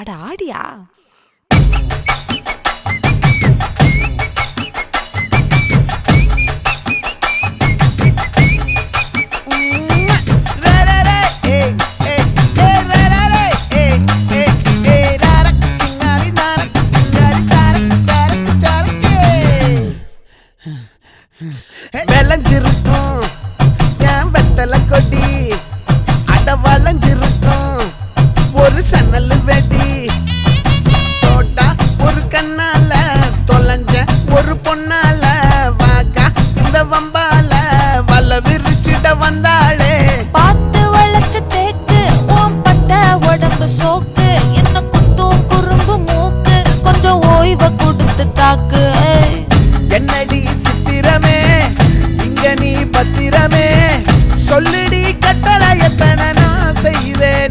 அட ஆடியா? விளைஞ்சிருக்கும் என் வெத்தலை கொடி, அட வளைஞ்சிருக்கும் ஒரு சன்னல் வெடி. தோட்டா ஒரு கண்ணால தொலைஞ்ச ஒரு பொண்ணால வாக்கா இந்த வம்பால வல விரிச்சிட வந்தாளே. பார்த்து வளைச்ச தேக்கு ஓம் பட்ட உடம்பு சோக்கு, என்ன குத்தும் குறும்பு மூக்கு, கொஞ்சம் ஓய்வை கொடுத்து தாக்கு. என்னடி சித்திரமே இங்க நீ பத்திரமே, சொல்லுடி கட்டளை எத்தனை நான் செய்வேன்.